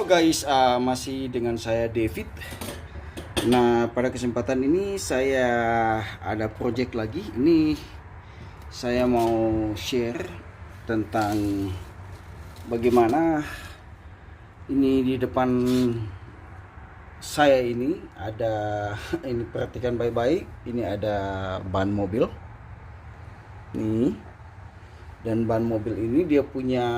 Halo guys, masih dengan saya David. Nah, pada kesempatan ini saya ada project lagi. Ini saya mau share tentang bagaimana ini di depan saya ini ada ini, perhatikan baik-baik. Ini ada ban mobil. Nih. Dan ban mobil ini dia punya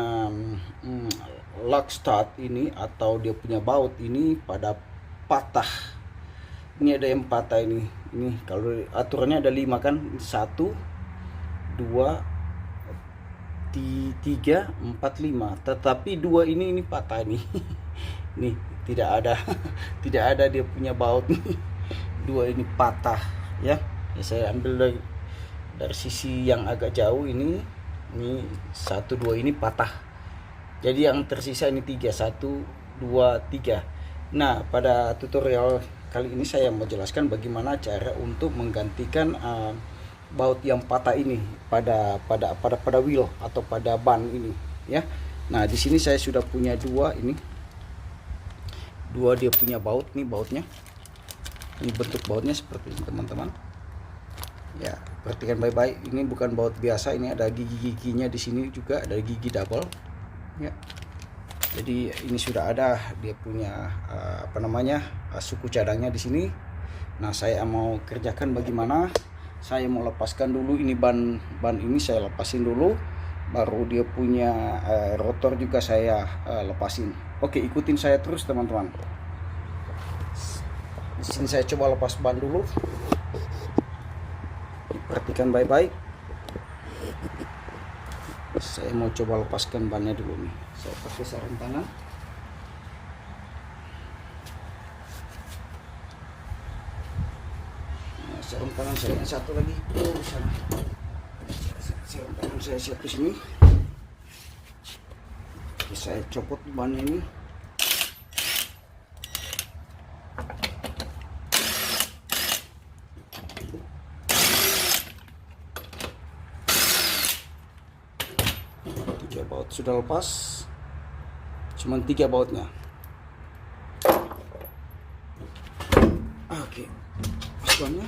lock start ini atau dia punya baut ini pada patah. Ini ada yang patah ini. Ini kalau aturannya ada 5 kan? 1 2 3 4 5. Tetapi 2 ini patah ini. Nih, tidak ada tidak ada dia punya baut nih. 2 ini patah ya. Saya ambil dari sisi yang agak jauh ini 1 2 ini patah. Jadi yang tersisa ini 3 1 2 3. Nah, pada tutorial kali ini saya mau jelaskan bagaimana cara untuk menggantikan baut yang patah ini pada wheel atau pada ban ini ya. Nah, di sini saya sudah punya 2 ini. 2 dia punya baut nih, bautnya. Ini bentuk bautnya seperti ini, teman-teman. Ya, perhatikan baik-baik. Ini bukan baut biasa, ini ada gigi-giginya di sini juga, ada gigi double. Ya. Jadi ini sudah ada dia punya suku cadangnya di sini. Nah, saya mau kerjakan bagaimana. Saya mau lepaskan dulu ini ban ini saya lepasin dulu, baru dia punya rotor juga saya lepasin. Oke, ikutin saya terus teman-teman. Di sini saya coba lepas ban dulu. Perhatikan baik-baik. Saya mau coba lepaskan bannya dulu nih. Saya pakai sarung tangan. Nah, sarung tangan saya yang satu lagi sana. Sarung tangan saya satu sini. Oke, saya copot bannya ini. Baut sudah lepas, cuman 3 bautnya. Oke, pas bannya.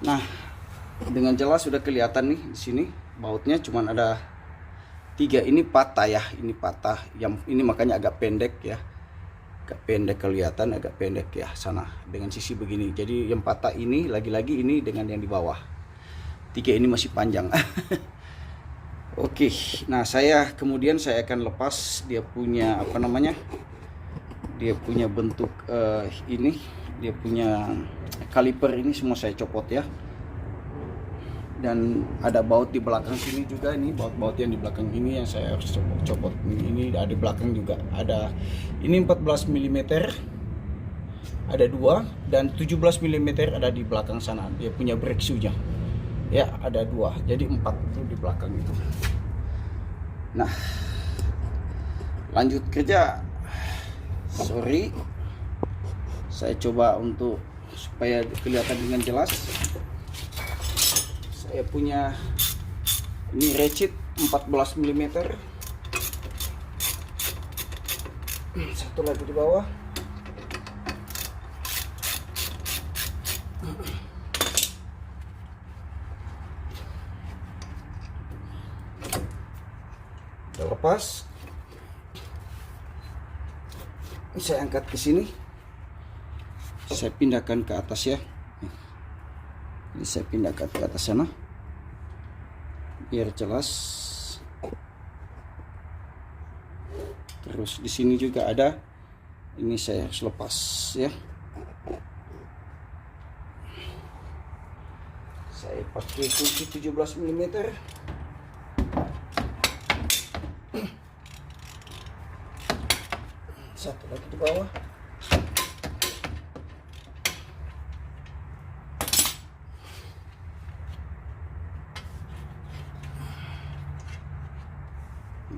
Nah, dengan jelas sudah kelihatan nih di sini bautnya cuman ada 3. Ini patah ya, ini patah. Yang ini makanya agak pendek ya. Agak pendek, kelihatan agak pendek ya sana dengan sisi begini. Jadi yang patah ini lagi-lagi ini dengan yang di bawah. 3 ini masih panjang. Oke, nah kemudian saya akan lepas dia punya dia punya bentuk ini, dia punya kaliper ini semua saya copot ya. Dan ada baut di belakang sini juga, ini baut-baut yang di belakang ini yang saya harus copot. Ini ada di belakang juga. Ada ini 14 mm. Ada 2 dan 17 mm ada di belakang sana. Dia punya brake shoe-nya. Ya, ada 2. Jadi 4 itu di belakang itu. Nah, lanjut kerja. Sorry. Saya coba untuk supaya kelihatan dengan jelas. Saya punya ini ratchet 14 mm. Satu lagi di bawah. Udah lepas. Ini saya angkat ke sini. Saya pindahkan ke atas ya. Ini saya pindahkan ke atas sana biar jelas. Terus di sini juga ada. Ini saya harus lepas ya. Saya pakai kunci 17 mm. Satu lagi di bawah.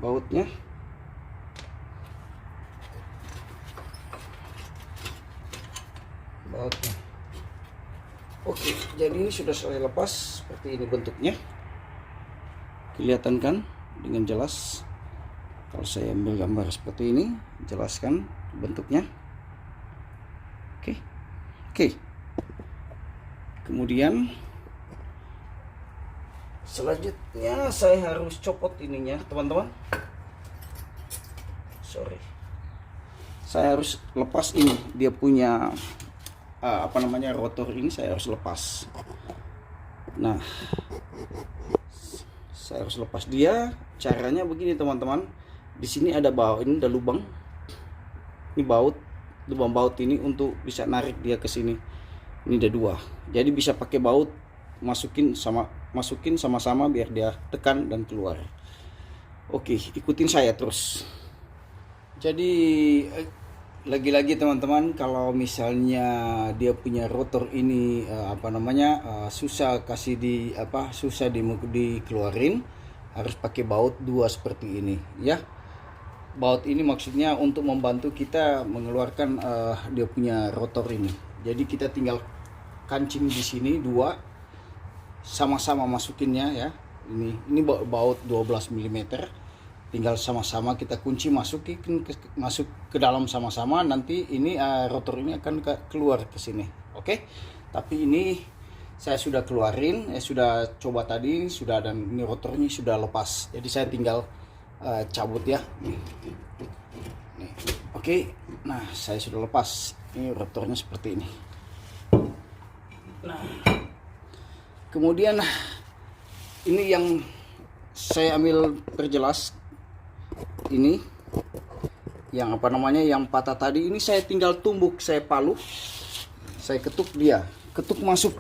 Bautnya Oke, jadi sudah saya lepas seperti ini bentuknya. Oke, Kelihatan kan dengan jelas. Kalau saya ambil gambar seperti ini, jelaskan bentuknya. Oke. Kemudian selanjutnya saya harus copot ininya, teman-teman. Sorry. Saya harus lepas ini, dia punya rotor ini saya harus lepas. Nah, saya harus lepas dia. Caranya begini, teman-teman. Di sini ada baut, ini ada lubang. Ini lubang baut ini untuk bisa narik dia ke sini. Ini ada 2. Jadi bisa pakai baut, masukin sama-sama biar dia tekan dan keluar. Oke, ikutin saya terus. Jadi lagi-lagi teman-teman, kalau misalnya dia punya rotor ini susah dikeluarin, harus pakai baut 2 seperti ini ya. Baut ini maksudnya untuk membantu kita mengeluarkan dia punya rotor ini. Jadi kita tinggal kancing di sini 2, sama-sama masukinnya ya. Ini baut 12 mm. Tinggal sama-sama kita kunci, masuk ke dalam sama-sama. Nanti ini rotor ini akan keluar ke sini. Oke. Tapi ini saya sudah keluarin, sudah coba tadi, dan ini rotornya sudah lepas. Jadi saya tinggal cabut ya. Nih. Oke. Nah, saya sudah lepas. Ini rotornya seperti ini. Nah, kemudian ini yang saya ambil perjelas. Ini yang yang patah tadi, ini saya tinggal tumbuk, saya palu, saya ketuk dia, ketuk masuk.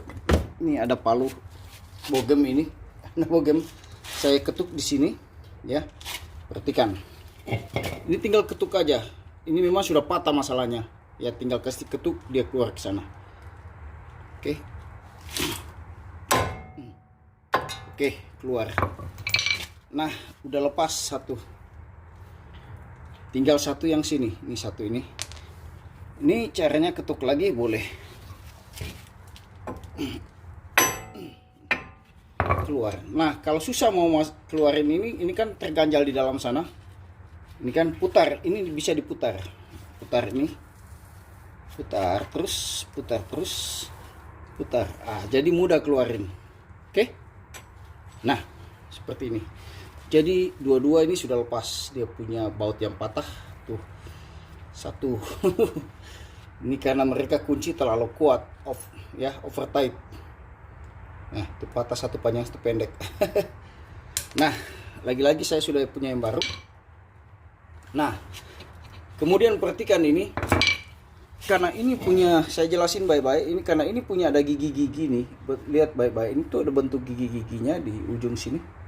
Ini ada palu bogem ini, saya ketuk di sini ya. Perhatikan, ini tinggal ketuk aja. Ini memang sudah patah masalahnya ya, tinggal kasih ketuk dia keluar ke sana. Oke, keluar. Nah, udah lepas satu. Tinggal satu yang sini, ini satu ini. Ini caranya ketuk lagi boleh. Keluar. Nah, kalau susah mau keluarin ini kan terganjal di dalam sana. Ini kan putar, ini bisa diputar. Putar ini. Putar terus, putar. Jadi mudah keluarin. Oke? Nah, seperti ini. Jadi dua-dua ini sudah lepas, dia punya baut yang patah tuh satu. Ini karena mereka kunci terlalu kuat, over tight. Nah, itu patah satu, panjang satu pendek. Nah, lagi-lagi saya sudah punya yang baru. Nah, kemudian perhatikan ini, karena ini punya, saya jelasin baik-baik. Ini karena ini punya ada gigi-gigi nih, lihat baik-baik. Ini tuh ada bentuk gigi-giginya di ujung sini.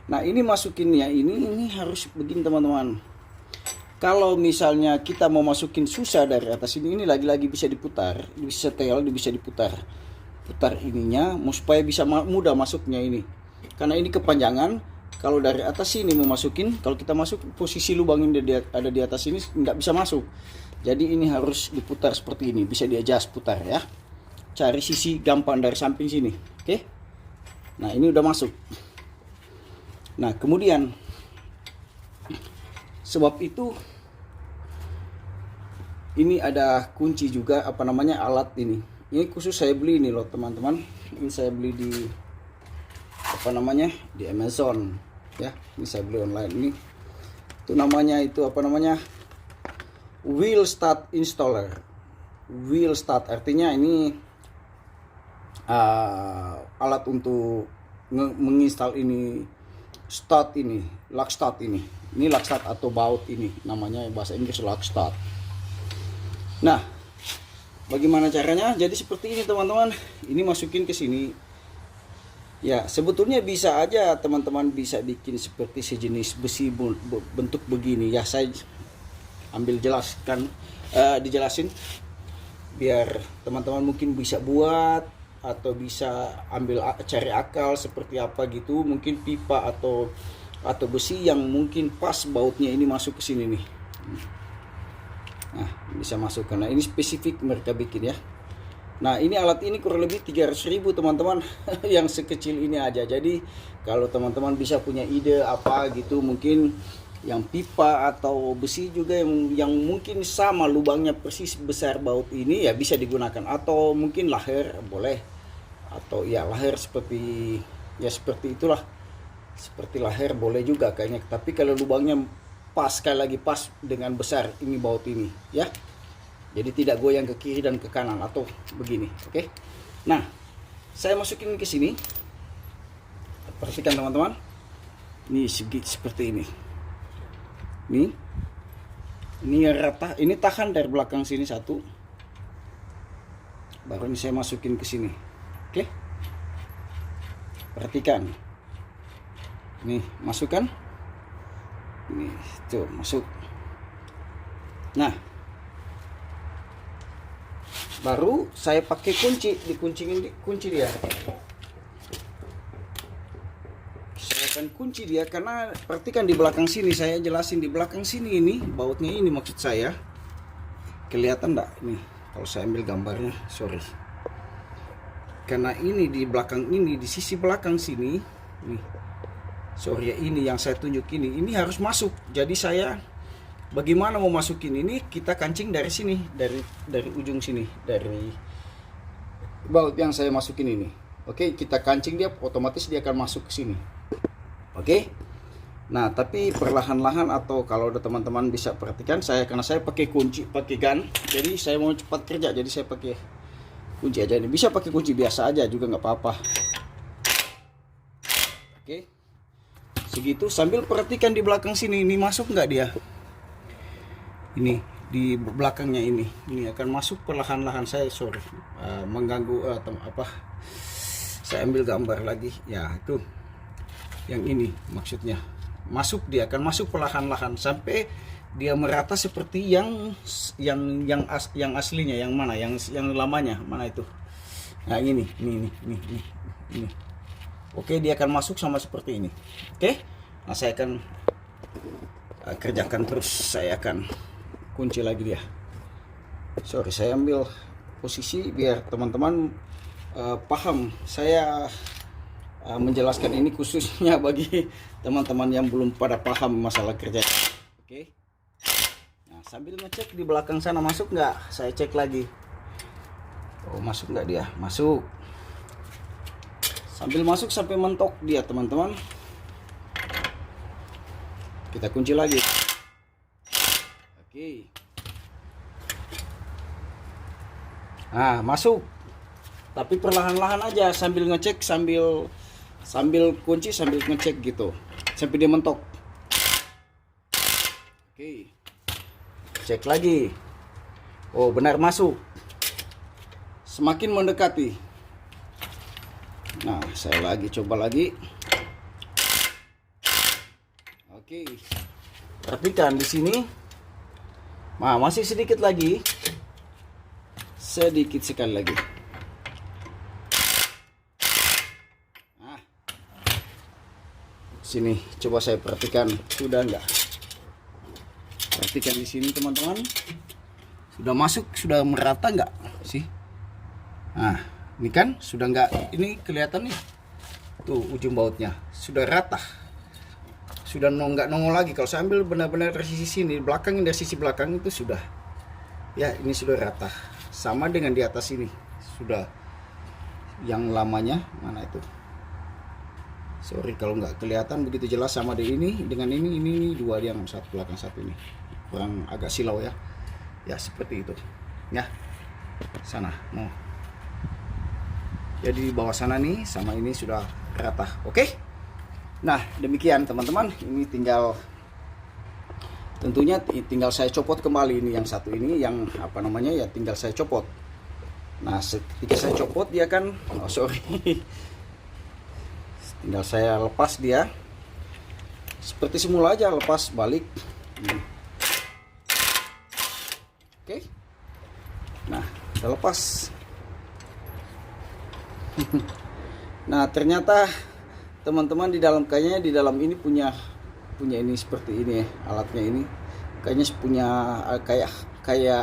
Nah, ini masukinnya ini harus begini teman-teman. Kalau misalnya kita mau masukin susah dari atas ini lagi-lagi bisa diputar, bisa setel, bisa diputar. Putar ininya supaya bisa mudah masuknya ini. Karena ini kepanjangan, kalau dari atas sini mau masukin, kalau kita masuk posisi lubang ini ada di atas ini nggak bisa masuk. Jadi ini harus diputar seperti ini, bisa di-adjust putar ya. Cari sisi gampang dari samping sini. Oke. Nah, ini udah masuk. Nah, kemudian sebab itu ini ada kunci juga alat ini. Ini khusus saya beli ini loh teman-teman. Ini saya beli di di Amazon ya. Ini saya beli online ini. Itu namanya wheel start installer. Wheel start artinya ini alat untuk menginstal ini. Lock start ini lock start atau baut ini namanya bahasa Inggris lock start. Nah, bagaimana caranya? Jadi seperti ini teman-teman, ini masukin ke sini ya. Sebetulnya bisa aja teman-teman bisa bikin seperti sejenis besi bentuk begini ya. Saya ambil dijelasin biar teman-teman mungkin bisa buat atau bisa cari akal seperti apa gitu, mungkin pipa atau besi yang mungkin pas bautnya ini masuk ke sini nih. Nah, bisa masuk karena ini spesifik mereka bikin ya. Nah, ini alat ini kurang lebih 300.000 teman-teman. Yang sekecil ini aja. Jadi kalau teman-teman bisa punya ide apa gitu, mungkin yang pipa atau besi juga yang mungkin sama lubangnya persis besar baut ini, ya bisa digunakan. Atau mungkin laher boleh, atau ya laher seperti ya seperti itulah, seperti laher boleh juga kayaknya. Tapi kalau lubangnya pas, sekali lagi pas dengan besar ini baut ini ya, jadi tidak goyang ke kiri dan ke kanan atau begini. Oke. Nah, saya masukin ke sini. Perhatikan teman-teman. Ini seperti ini. Ini yang rata. Ini tahan dari belakang sini satu. Baru ini saya masukin ke sini. Oke. Perhatikan. Nih, masukkan. Ini tuh masuk. Nah, baru saya pakai kunci, kunci dia. Saya akan kunci dia karena perhatikan di belakang sini, saya jelasin di belakang sini ini bautnya ini, maksud saya kelihatan enggak ini kalau saya ambil gambarnya, sorry. Karena ini di belakang ini, di sisi belakang sini nih. Sorry ya, ini yang saya tunjuk ini harus masuk. Jadi saya bagaimana mau masukin ini, kita kancing dari sini, dari ujung sini, dari baut yang saya masukin ini. Oke, kita kancing dia, otomatis dia akan masuk ke sini. Oke. Nah, tapi perlahan-lahan, atau kalau ada teman-teman bisa perhatikan saya, karena saya pakai kunci, pakai gun. Jadi saya mau cepat kerja, jadi saya pakai kunci aja ini. Bisa pakai kunci biasa aja juga nggak apa-apa. Oke. Segitu, sambil perhatikan di belakang sini ini masuk nggak dia. Ini di belakangnya ini akan masuk perlahan-lahan. Saya sorry mengganggu apa, saya ambil gambar lagi ya. Itu yang ini maksudnya, masuk, dia akan masuk perlahan-lahan sampai dia merata seperti yang aslinya. Yang mana, yang lamanya mana itu. Nah, ini. Oke, dia akan masuk sama seperti ini. Oke. Nah, saya akan kerjakan terus. Saya akan kunci lagi dia. Sorry, saya ambil posisi biar teman-teman paham. Saya menjelaskan ini khususnya bagi teman-teman yang belum pada paham masalah kerja. Oke. Nah, sambil ngecek di belakang sana masuk nggak, saya cek lagi. Oh, masuk nggak dia? Masuk. Sambil masuk sampai mentok dia teman-teman. Kita kunci lagi. Oke. Nah, masuk. Tapi perlahan-lahan aja, sambil ngecek, sambil kunci, sambil ngecek gitu. Sampai dia mentok. Oke. Cek lagi. Oh, benar masuk. Semakin mendekati. Nah, saya lagi coba lagi. Oke. Perhatikan di sini. Nah, masih sedikit lagi. Sedikit sekali lagi. Nah. Sini coba saya perhatikan, sudah enggak? Perhatikan di sini teman-teman. Sudah masuk, sudah merata enggak sih? Nah, ini kan sudah enggak, ini kelihatan nih. Tuh ujung bautnya sudah rata. Sudah enggak nongol lagi. Kalau saya ambil benar-benar dari sisi sini, belakang, dari sisi belakang itu sudah. Ya, ini sudah rata. Sama dengan di atas ini. Sudah yang lamanya mana itu? Sorry kalau nggak kelihatan begitu jelas sama di ini dengan ini dua yang satu belakang satu ini. Kurang agak silau ya. Ya, seperti itu. Ya. Sana, no. Jadi di bawah sana nih sama ini sudah rata. Oke? Nah, demikian teman-teman. Ini tentunya tinggal saya copot kembali ini yang satu ini, yang apa namanya ya, tinggal saya copot. Nah, ketika saya copot dia kan, oh sorry. Tinggal saya lepas dia. Seperti semula aja, lepas balik. Oke. Nah, saya lepas. Nah, ternyata teman-teman di dalam, kayaknya di dalam ini punya ini seperti ini ya, alatnya ini kayaknya punya kayak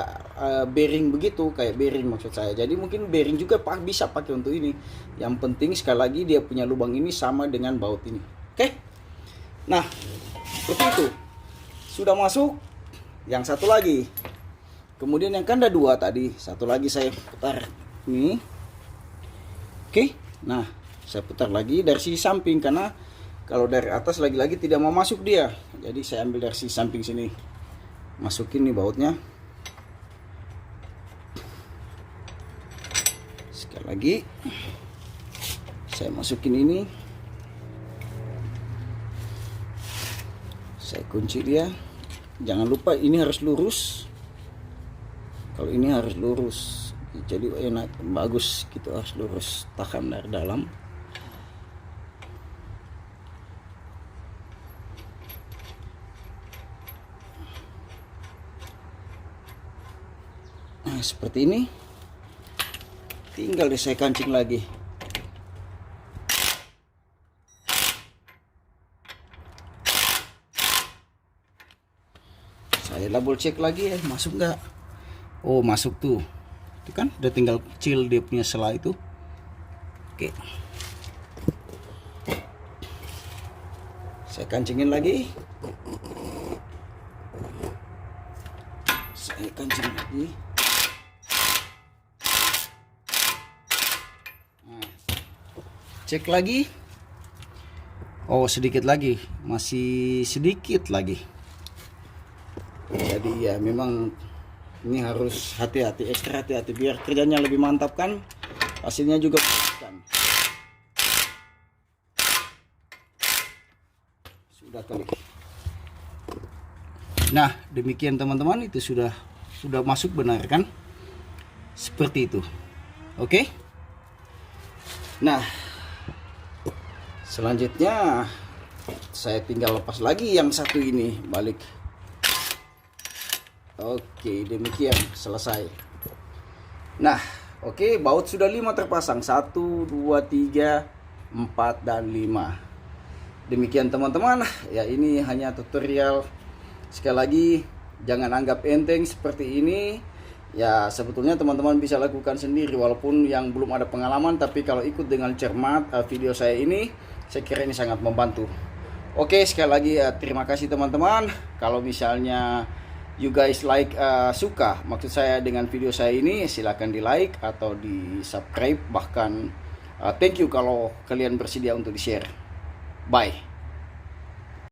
bearing begitu, kayak bearing maksud saya. Jadi mungkin bearing juga bisa pakai untuk ini. Yang penting sekali lagi dia punya lubang ini sama dengan baut ini. Oke. Nah, seperti itu. Sudah masuk. Yang satu lagi. Kemudian yang kanda 2 tadi, satu lagi saya putar ini. Oke. Nah, saya putar lagi dari sisi samping karena kalau dari atas lagi-lagi tidak mau masuk dia. Jadi saya ambil dari sisi samping sini. Masukin nih bautnya. Sekali lagi. Saya masukin ini. Saya kunci dia. Jangan lupa ini harus lurus. Kalau ini harus lurus. Jadi enak, bagus gitu, harus lurus, tahan dari dalam. Nah, seperti ini. Tinggal saya kancing lagi. Saya double check lagi ya, masuk nggak? Oh, masuk tuh. Itu kan udah tinggal kecil dia punya sela itu. Oke. Saya kancingin lagi. Saya kancing lagi. Nah, cek lagi. Oh, sedikit lagi. Masih sedikit lagi. Jadi ya memang ini harus hati-hati, ekstra hati-hati biar kerjanya lebih mantap kan, hasilnya juga kan. Sudah kali. Nah, demikian teman-teman, itu sudah masuk benar kan? Seperti itu. Oke? Nah, selanjutnya saya tinggal lepas lagi yang satu ini, balik. Oke, demikian selesai. Nah, oke, baut sudah 5 terpasang. 1, 2, 3, 4, dan 5. Demikian teman-teman. Ya, ini hanya tutorial. Sekali lagi, jangan anggap enteng seperti ini. Ya, sebetulnya teman-teman bisa lakukan sendiri. Walaupun yang belum ada pengalaman, tapi kalau ikut dengan cermat video saya ini, saya kira ini sangat membantu. Oke, sekali lagi terima kasih teman-teman. Kalau misalnya you guys suka maksud saya dengan video saya ini, silahkan di like atau di subscribe, bahkan thank you kalau kalian bersedia untuk di share. Bye.